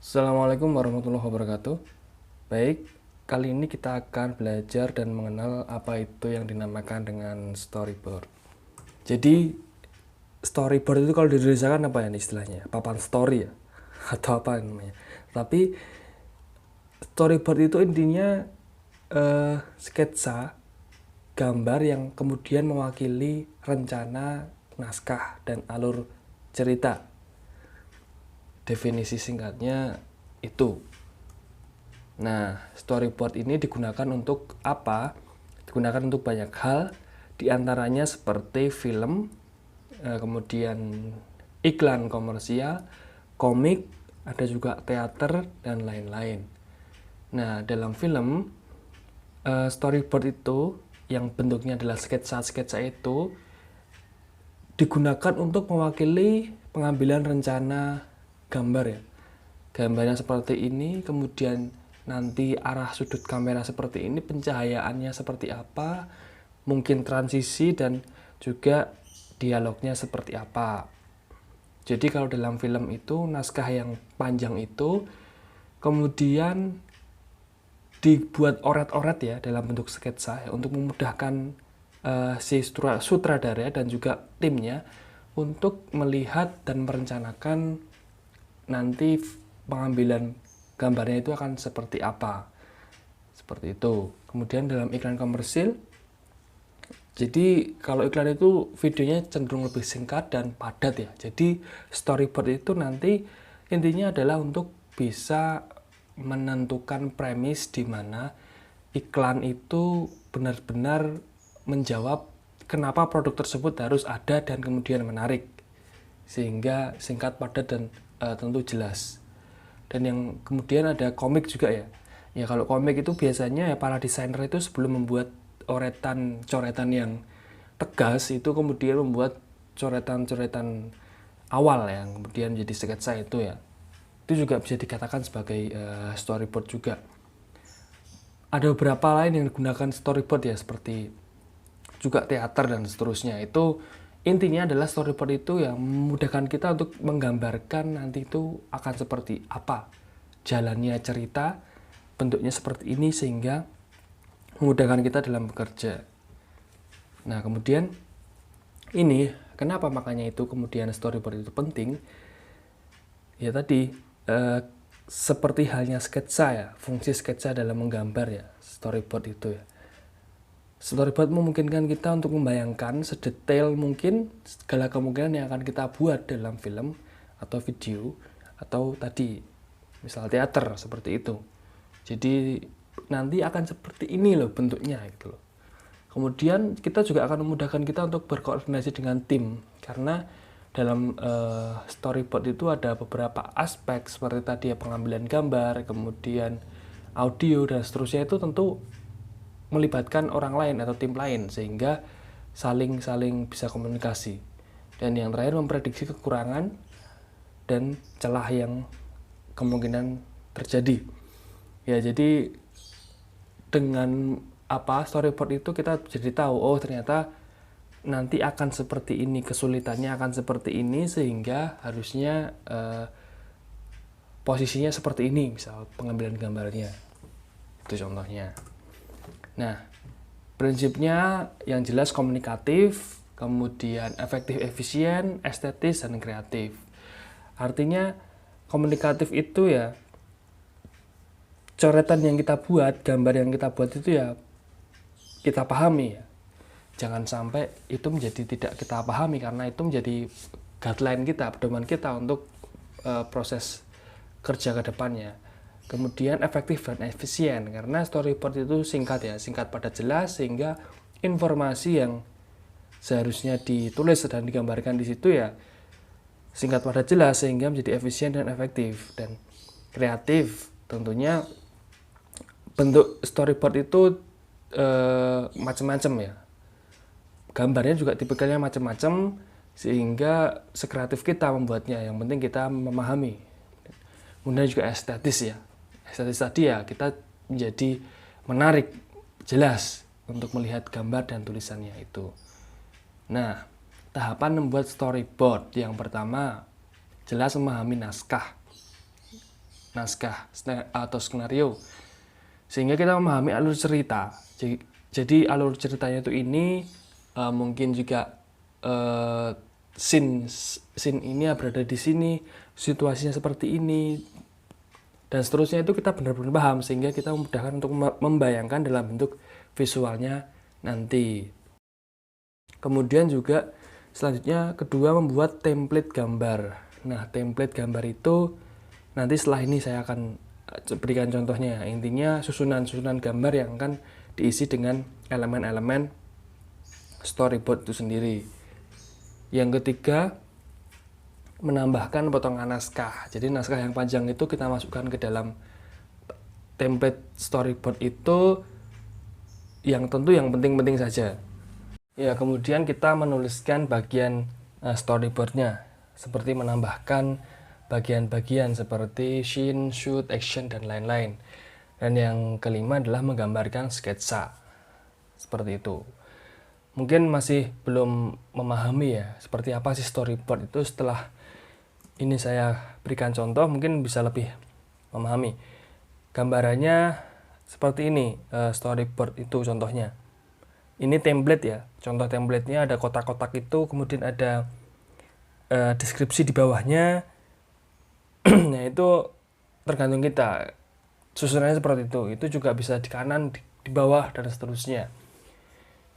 Assalamualaikum warahmatullahi wabarakatuh. Baik, kali ini kita akan belajar dan mengenal apa itu yang dinamakan dengan storyboard. Jadi, storyboard itu kalau dituliskan apa ya istilahnya? Papan story ya? Atau apa namanya? Tapi, storyboard itu intinya sketsa gambar yang kemudian mewakili rencana, naskah, dan alur cerita. Definisi singkatnya itu. Nah, storyboard ini digunakan untuk apa? Digunakan untuk banyak hal, diantaranya seperti film, kemudian iklan komersial, komik, ada juga teater, dan lain-lain. Nah, dalam film, storyboard itu yang bentuknya adalah sketsa-sketsa itu digunakan untuk mewakili pengambilan rencana gambar ya. Gambarnya seperti ini, kemudian nanti arah sudut kamera seperti ini, pencahayaannya seperti apa, mungkin transisi dan juga dialognya seperti apa. Jadi kalau dalam film itu naskah yang panjang itu kemudian dibuat oret-oret ya dalam bentuk sketsa ya, untuk memudahkan si sutradara dan juga timnya untuk melihat dan merencanakan nanti pengambilan gambarnya itu akan seperti apa. Seperti itu. Kemudian dalam iklan komersil, jadi kalau iklan itu videonya cenderung lebih singkat dan padat ya. Jadi storyboard itu nanti intinya adalah untuk bisa menentukan premis di mana iklan itu benar-benar menjawab kenapa produk tersebut harus ada dan kemudian menarik. Sehingga singkat, padat, dan tentu jelas. Dan yang kemudian ada komik juga ya. Ya kalau komik itu biasanya ya para desainer itu sebelum membuat coretan yang tegas itu kemudian membuat coretan-coretan awal yang kemudian jadi sketsa itu ya. Itu juga bisa dikatakan sebagai storyboard juga. Ada beberapa lain yang digunakan storyboard ya, seperti juga teater dan seterusnya. Itu intinya adalah storyboard itu yang memudahkan kita untuk menggambarkan nanti itu akan seperti apa jalannya cerita, bentuknya seperti ini sehingga memudahkan kita dalam bekerja. Nah kemudian ini kenapa makanya itu kemudian storyboard itu penting ya tadi, seperti halnya sketsa ya, fungsi sketsa dalam menggambar ya storyboard itu ya. Storyboard memungkinkan kita untuk membayangkan sedetail mungkin segala kemungkinan yang akan kita buat dalam film atau video atau tadi misal teater seperti itu. Jadi nanti akan seperti ini loh bentuknya gitu loh. Kemudian kita juga akan memudahkan kita untuk berkoordinasi dengan tim karena dalam storyboard itu ada beberapa aspek seperti tadi ya, pengambilan gambar, kemudian audio dan seterusnya itu tentu melibatkan orang lain atau tim lain sehingga saling bisa komunikasi. Dan yang terakhir memprediksi kekurangan dan celah yang kemungkinan terjadi. Ya jadi dengan storyboard itu kita jadi tahu oh ternyata nanti akan seperti ini, kesulitannya akan seperti ini sehingga harusnya posisinya seperti ini, misal pengambilan gambarnya. Itu contohnya. Nah, prinsipnya yang jelas komunikatif, kemudian efektif, efisien, estetis, dan kreatif. Artinya komunikatif itu ya coretan yang kita buat, gambar yang kita buat itu ya kita pahami ya. Jangan sampai itu menjadi tidak kita pahami karena itu menjadi guideline kita, pedoman kita untuk proses kerja ke depannya. Kemudian efektif dan efisien karena storyboard itu singkat ya, singkat padat jelas sehingga informasi yang seharusnya ditulis dan digambarkan di situ ya singkat padat jelas sehingga menjadi efisien dan efektif. Dan kreatif tentunya bentuk storyboard itu macam-macam ya, gambarnya juga tipikalnya macam-macam sehingga sekreatif kita membuatnya, yang penting kita memahami. Kemudian juga estetis ya, estetis tadi ya kita menjadi menarik, jelas untuk melihat gambar dan tulisannya itu. Nah, tahapan membuat storyboard yang pertama jelas memahami naskah. naskah atau skenario, sehingga kita memahami alur cerita. Jadi alur ceritanya itu ini mungkin juga scene ini berada di sini, situasinya seperti ini, dan seterusnya. Itu kita benar-benar paham, sehingga kita memudahkan untuk membayangkan dalam bentuk visualnya nanti. Kemudian juga selanjutnya kedua, membuat template gambar. Nah, template gambar itu nanti setelah ini saya akan berikan contohnya. Intinya susunan-susunan gambar yang akan diisi dengan elemen-elemen storyboard itu sendiri. Yang ketiga, menambahkan potongan naskah. Jadi naskah yang panjang itu kita masukkan ke dalam template storyboard itu, yang tentu yang penting-penting saja. Ya, kemudian kita menuliskan bagian storyboardnya, seperti menambahkan bagian-bagian seperti scene, shoot, action, dan lain-lain. Dan yang kelima adalah menggambarkan sketsa. Seperti itu. Mungkin masih belum memahami ya, seperti apa sih storyboard itu. Setelah ini saya berikan contoh, mungkin bisa lebih memahami. Gambarannya seperti ini, storyboard itu contohnya. Ini template ya, contoh templatenya ada kotak-kotak itu, kemudian ada deskripsi di bawahnya. Nah, itu tergantung kita, susunannya seperti itu juga bisa di kanan, di bawah, dan seterusnya.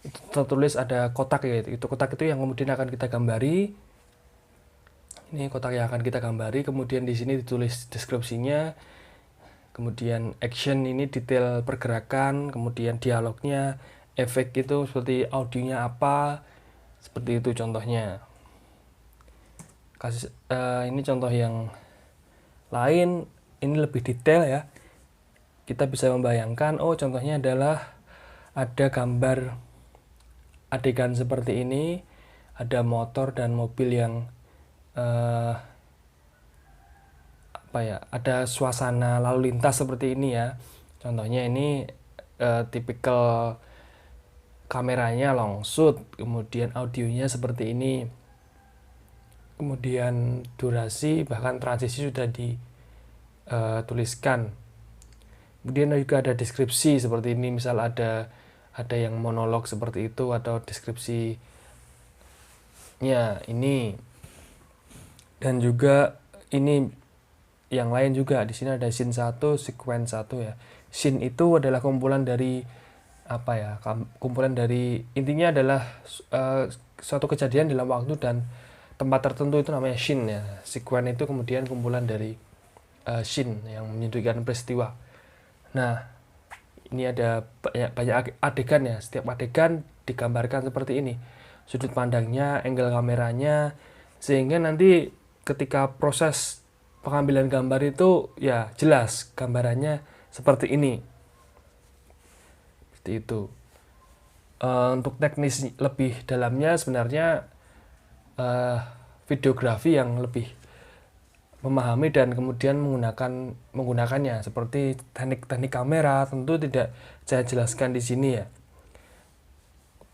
Itu tertulis ada kotak ya, itu kotak itu yang kemudian akan kita gambari. Ini kotak yang akan kita gambari, kemudian di sini ditulis deskripsinya, kemudian action ini detail pergerakan, kemudian dialognya, efek itu seperti audionya apa, seperti itu contohnya. Ini contoh yang lain, ini lebih detail ya. Kita bisa membayangkan, oh contohnya adalah ada gambar adegan seperti ini, ada motor dan mobil yang ada suasana lalu lintas seperti ini ya. Contohnya ini tipikal kameranya long shoot, kemudian audionya seperti ini, kemudian durasi bahkan transisi sudah dituliskan. Kemudian juga ada deskripsi seperti ini, misal ada yang monolog seperti itu, atau deskripsinya ini. Dan juga ini yang lain juga, di sini ada scene 1, sequence 1 ya. Scene itu adalah kumpulan dari kumpulan dari, intinya adalah suatu kejadian dalam waktu dan tempat tertentu, itu namanya scene ya. Sequence itu kemudian kumpulan dari scene yang menyuguhkan peristiwa. Nah, ini ada banyak adegan ya. Setiap adegan digambarkan seperti ini, sudut pandangnya, angle kameranya, sehingga nanti ketika proses pengambilan gambar itu ya jelas gambarannya seperti ini. Seperti itu. Untuk teknis lebih dalamnya sebenarnya videografi yang lebih memahami dan kemudian menggunakannya, seperti teknik-teknik kamera, tentu tidak saya jelaskan di sini ya.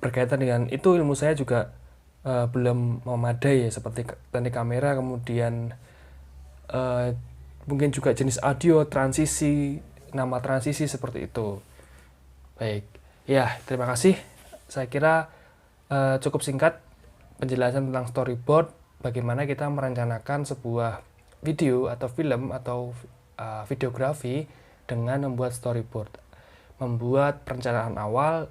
Berkaitan dengan itu, ilmu saya juga belum memadai ya, seperti teknik kamera, kemudian mungkin juga jenis audio, transisi, nama transisi, seperti itu. Baik, ya terima kasih. Saya kira cukup singkat penjelasan tentang storyboard, bagaimana kita merencanakan sebuah video atau film atau videografi dengan membuat storyboard. Membuat perencanaan awal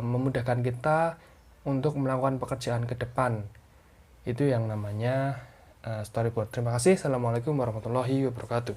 memudahkan kita untuk melakukan pekerjaan ke depan. Itu yang namanya storyboard. Terima kasih. Assalamualaikum warahmatullahi wabarakatuh.